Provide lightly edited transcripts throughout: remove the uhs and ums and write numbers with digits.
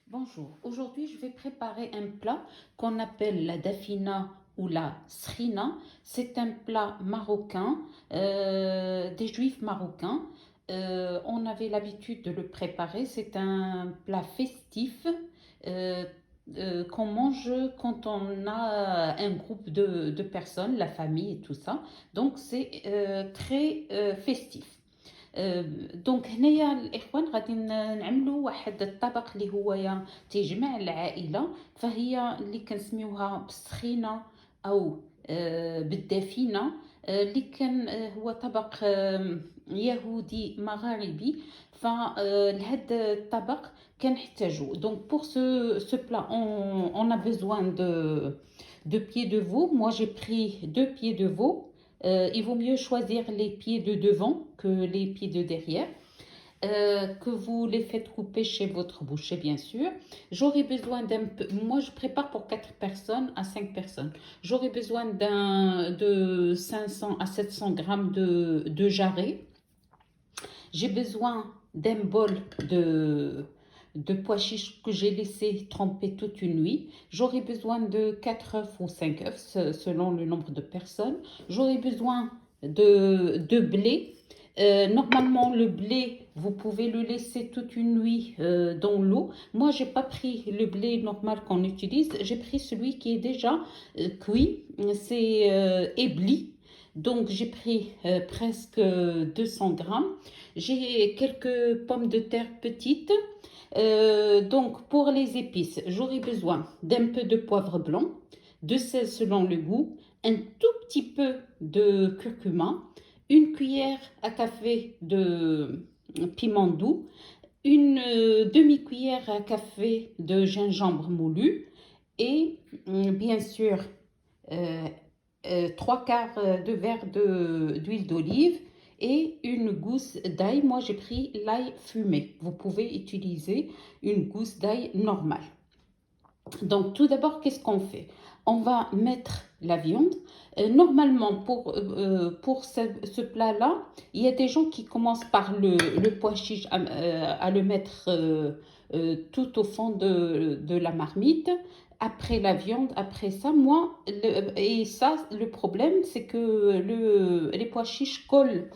Bonjour, aujourd'hui je vais préparer un plat qu'on appelle la dafina ou la srina. C'est un plat marocain, des juifs marocains. On avait l'habitude de le préparer. C'est un plat festif euh, qu'on mange quand on a un groupe de personnes, la famille et tout ça. Donc c'est très festif. دونك هنايا الاخوان غادي نعملوا واحد الطبق اللي هو تيجمع العائله، فهي اللي كنسميوها بالسخينه او بالدفينه. اللي كان هو طبق يهودي مغاربي. فلهاد الطبق كنحتاجو دونك pour ce plat on a besoin de pieds de veau. Moi j'ai pris 2 pieds de veau. Il vaut mieux choisir les pieds de devant que les pieds de derrière. Que vous les faites couper chez votre boucher, bien sûr. J'aurai besoin d'un peu. Moi, je prépare pour 4 personnes à 5 personnes. J'aurai besoin de 500 à 700 grammes de jarret. J'ai besoin d'un bol de pois chiches que j'ai laissé tremper toute une nuit. J'aurai besoin de 4 œufs ou 5 œufs selon le nombre de personnes. J'aurai besoin de blé. Normalement, le blé, vous pouvez le laisser toute une nuit dans l'eau. Moi, j'ai pas pris le blé normal qu'on utilise. J'ai pris celui qui est déjà cuit. C'est ébli. Donc, j'ai pris presque 200 grammes. J'ai quelques pommes de terre petites. Donc, pour les épices, j'aurai besoin d'un peu de poivre blanc, de sel selon le goût, un tout petit peu de curcuma, une cuillère à café de piment doux, une demi-cuillère à café de gingembre moulu et bien sûr 3/4 de verre d'huile d'olive et une gousse d'ail. Moi, j'ai pris l'ail fumé. Vous pouvez utiliser une gousse d'ail normale. Donc, tout d'abord, qu'est-ce qu'on fait? On va mettre la viande. Normalement, pour ce plat-là, il y a des gens qui commencent par le pois chiche à le mettre tout au fond de la marmite. Après la viande, après ça, moi, et ça, le problème, c'est que les pois chiches collent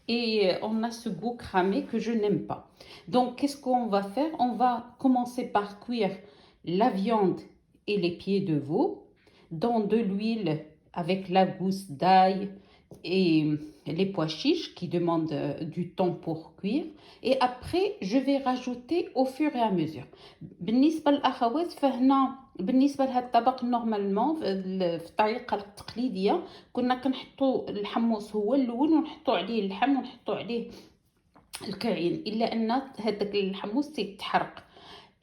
et on a ce goût cramé que je n'aime pas. Donc, qu'est-ce qu'on va faire? On va commencer par cuire la viande et les pieds de veau dans de l'huile avec la gousse d'ail et les pois chiches qui demandent du temps pour cuire. Et après, je vais rajouter au fur et à mesure. بالنسبة للأخوات فهنا بالنسبة لهذا الطبق نورمالمون في الطريقة التقليدية كنا كنحطوا الحمص هو الأول ونحطوا عليه اللحم ونحطوا عليه الكرعين، إلا أن هذاك الحمص تيتحرق.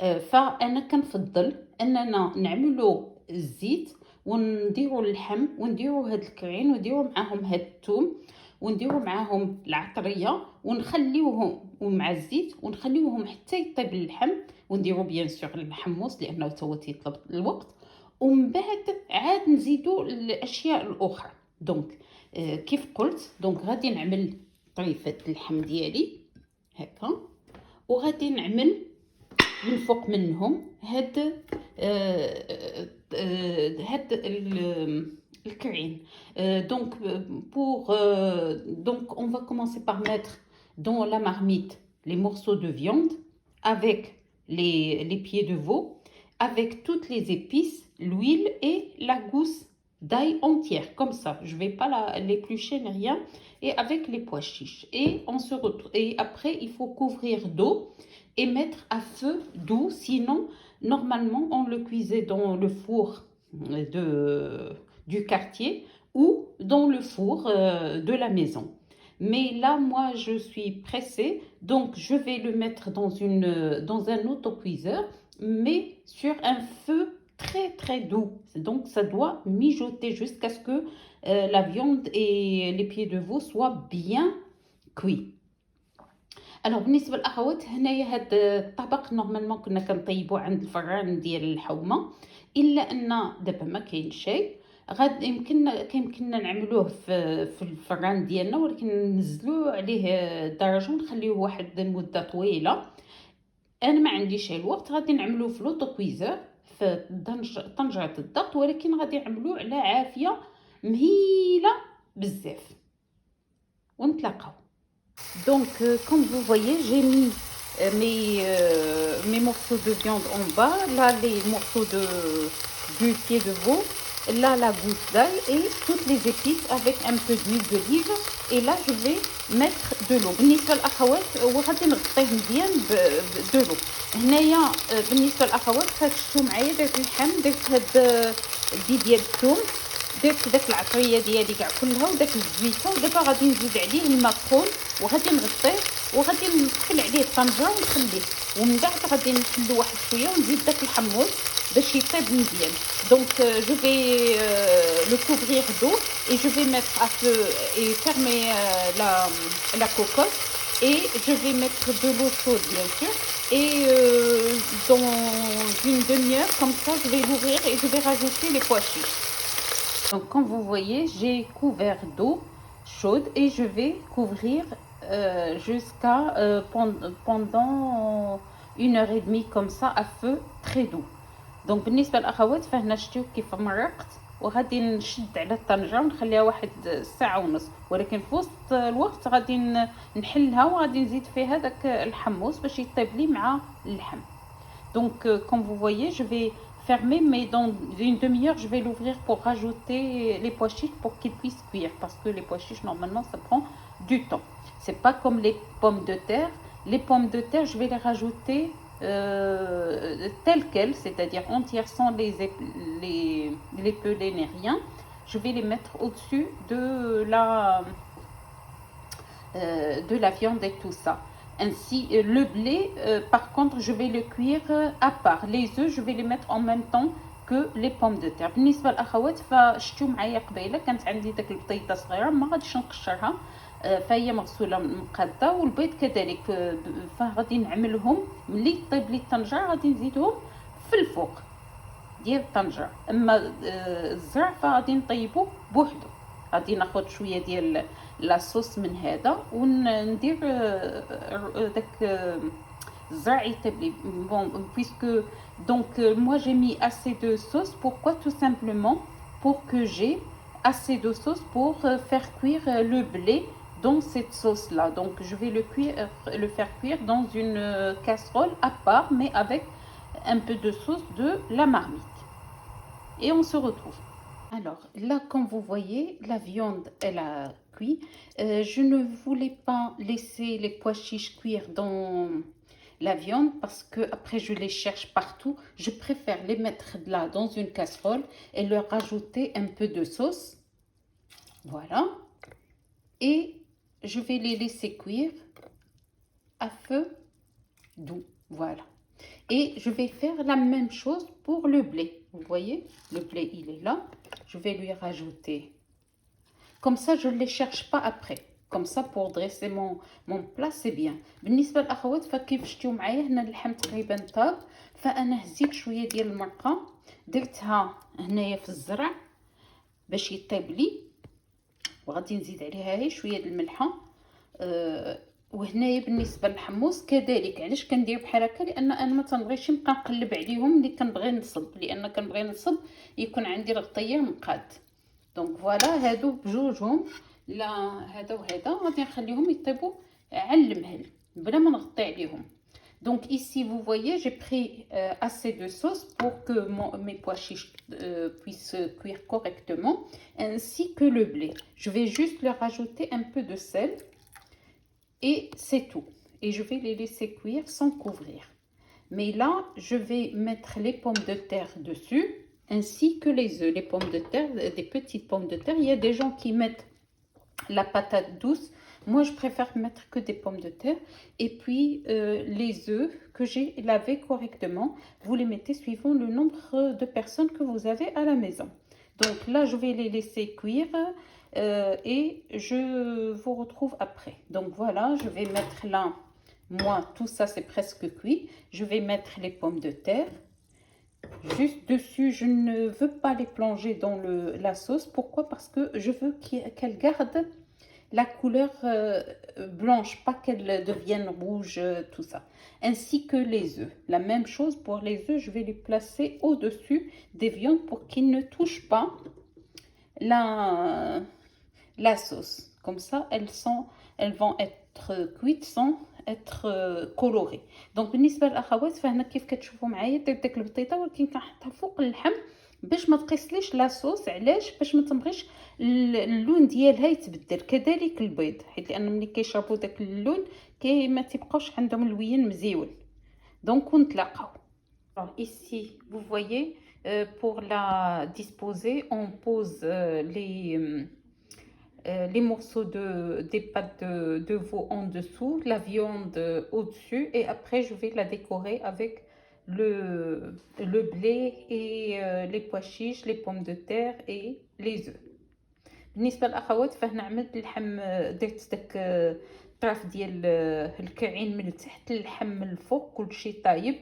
فأنا كنفضل أننا نعملو الزيت ونديرو اللحم ونديرو هاد الكرعين ونديرو معاهم هاد الثوم ونديرو معاهم العطريه ونخليوهم ومع الزيت ونخليوهم حتى يطيب اللحم ونديرو بيان سور الحمص لانه هو تيطلب الوقت ومن بعد عاد نزيدو الاشياء الاخرى. دونك كيف قلت دونك غادي نعمل طريفه اللحم ديالي هكا وغادي نعمل من فوق منهم هاد الكرعين. Donc on va commencer par mettre dans la marmite les morceaux de viande avec les pieds de veau, avec toutes les épices, l'huile et la gousse d'ail entière, comme ça. Je ne vais pas l'éplucher ni rien. Et avec les pois chiches. Et on se retrouve. Et après, il faut couvrir d'eau et mettre à feu doux. Sinon, normalement, on le cuisait dans le four du quartier ou dans le four de la maison. Mais là, moi, je suis pressée, donc je vais le mettre dans un autocuiseur, mais sur un feu très très doux. Donc, ça doit mijoter jusqu'à ce que la viande et les pieds de veau soient bien cuits. الوغ بالنسبة للأخوات هنايا هاد الطبق نورمالمون كنا كنطيبوه عند الفران ديال الحومة، إلا أن دابا ما كاينش شي كيمكننا نعملوه في الفران ديالنا، ولكن ننزلو عليه الدرجة ونخليوه واحد المدة طويلة. أنا ما عنديش الوقت، غادي نعملوه في لوطو في طنجرة الضغط، ولكن غادي نعملوه على عافية مهيلة بزاف، ونتلاقاو. Donc, comme vous voyez, j'ai mis mes morceaux de viande en bas, là les morceaux du pied de veau, là la gousse d'ail et toutes les épices avec un peu d'huile d'olive. Et là, je vais mettre de l'eau. بالنسبة للأخوات وغادي نغطيه مزيان de l'eau. هنايا بالنسبة للأخوات شفتوا معايا درت اللحم، درت هاد الدي ديال الثوم، درت داك العطريه ديالي كاع كلها وداك الزويته، ودابا غادي نزيد عليه الماء سخون وغادي نغطيه وغادي نقفل عليه الطنجره ونخليه، ومن بعد غادي نحلو واحد شويه ونزيد داك الحمص باش يطيب مزيان. دونك جو في لو كوفرير دو et je vais mettre à feu et fermer la cocotte et je vais mettre de l'eau chaude bien sûr et dans une demi-heure comme ça je vais l'ouvrir et je vais rajouter les pois chiches. Donc, comme vous voyez, j'ai couvert d'eau chaude et je vais couvrir jusqu'à pendant 1 heure et demie comme ça à feu très doux. Donc, بالنسبة للأخوات فهنا شتيو كيف مرقت، وغادي نشد على الطنجرة ونخليها واحد ساعة ونص، ولكن في وسط الوقت غادي نحلها وغادي نزيد فيها داك الحمص باش يطيب لي مع اللحم. Donc, comme vous voyez, je vais fermer, mais dans une demi-heure, je vais l'ouvrir pour rajouter les pois chiches pour qu'ils puissent cuire. Parce que les pois chiches, normalement, ça prend du temps. C'est pas comme les pommes de terre. Les pommes de terre, je vais les rajouter telles quelles, c'est-à-dire entières, sans les peler ni rien. Je vais les mettre au-dessus de la viande et tout ça. Ainsi, le blé, par contre, je vais le cuire à part. Les œufs, je vais les mettre en même temps que les pommes de terre. بالنسبة للأخوات فشتو معايا قبيلة كانت عندي داك البطيطة صغيرة ما غاديش نقشرها، فهي مغسولة مقادة، والبيض كذلك فغادي نعملهم ملي طيب لي الطنجرة غادي نزيدهم في الفوق ديال الطنجرة. أما الزرع فغادي نطيبو بوحدو، غادي ناخد شويه ديال لاصوص من هذا وندير داك الزرع يطيب لي. بون puisque donc moi j'ai mis assez de sauce. Pourquoi? Tout simplement pour que j'ai assez de sauce pour faire cuire le blé dans cette sauce là. Donc je vais le faire cuire dans une casserole à part, mais avec un peu de sauce de la marmite. Et on se retrouve. Alors là, comme vous voyez, la viande elle a cuit. Je ne voulais pas laisser les pois chiches cuire dans la viande parce que après je les cherche partout. Je préfère les mettre là dans une casserole et leur rajouter un peu de sauce. Voilà. Et je vais les laisser cuire à feu doux. Voilà. Et je vais faire la même chose pour le blé. Vous voyez, le blé il est là. Je vais lui rajouter. Comme ça, je ne les cherche pas après. Comme ça, pour dresser mon plat, c'est bien. بالنسبة للأخوات فكيف شفتوا معايا هنا اللحم تقريبا طاب، فأنا هزيت شوية ديال المرقة درتها هنايا في الزرع باش يطيب لي، وغادي نزيد عليها هي شوية د الملحة. وهنايا بالنسبه للحمص كذلك. علاش كندير بحال هكا؟ لان انا ما تنبغيش نبقى نقلب عليهم ملي كنبغي نصب، لان كنبغي نصب يكون عندي الغطير مقاد. دونك فوالا هادو بجوجهم، لا هذا وهذا غادي نخليهم يطيبوا على المهل بلا ما نغطي عليهم. Donc ici vous voyez j'ai pris assez de sauce pour que mes pois chiches puissent cuire correctement, ainsi que le blé. Je vais juste leur rajouter un peu de sel et c'est tout. Et je vais les laisser cuire sans couvrir. Mais là je vais mettre les pommes de terre dessus, ainsi que les œufs. Les pommes de terre, des petites pommes de terre. Il y a des gens qui mettent la patate douce. Moi, je préfère mettre que des pommes de terre. Et puis, les œufs que j'ai lavés correctement, vous les mettez suivant le nombre de personnes que vous avez à la maison. Donc là, je vais les laisser cuire et je vous retrouve après. Donc voilà, je vais mettre là moi, tout ça, c'est presque cuit. Je vais mettre les pommes de terre juste dessus. Je ne veux pas les plonger dans la sauce. Pourquoi? Parce que je veux qu'elles gardent la couleur blanche, pas qu'elles deviennent rouges, tout ça. Ainsi que les œufs. La même chose pour les œufs, je vais les placer au-dessus des viandes pour qu'ils ne touchent pas la, la sauce. Comme ça, elles vont être cuites sans être colorées. دونك بالنسبه للاخوات فهنا كيف كتشوفوا معايا درت داك البطيطه ولكن كنحطها فوق اللحم باش ما تقيسليش لاصوص. علاش؟ باش ما تبغيش اللون ديالها يتبدل. كذلك البيض، حيت لان ملي كيشربوا داك اللون ما تيبقاوش عندهم اللوين مزيون. دونك ونتلاقاو. Alors ici vous voyez, pour la disposer on pose les morceaux des pâtes de veau en dessous, la viande au-dessus, et après je vais la décorer avec le blé et les pois chiches, les pommes de terre et les œufs. بالنسبة للأخوات فهنا عملت اللحم، درت داك الطرف ديال الكعين من التحت، اللحم من الفوق، كلشي طايب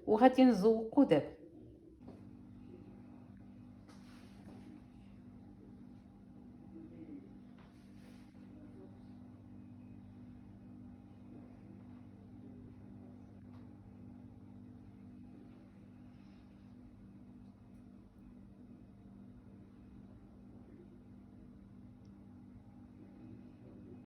وغادي نزوقو دابا.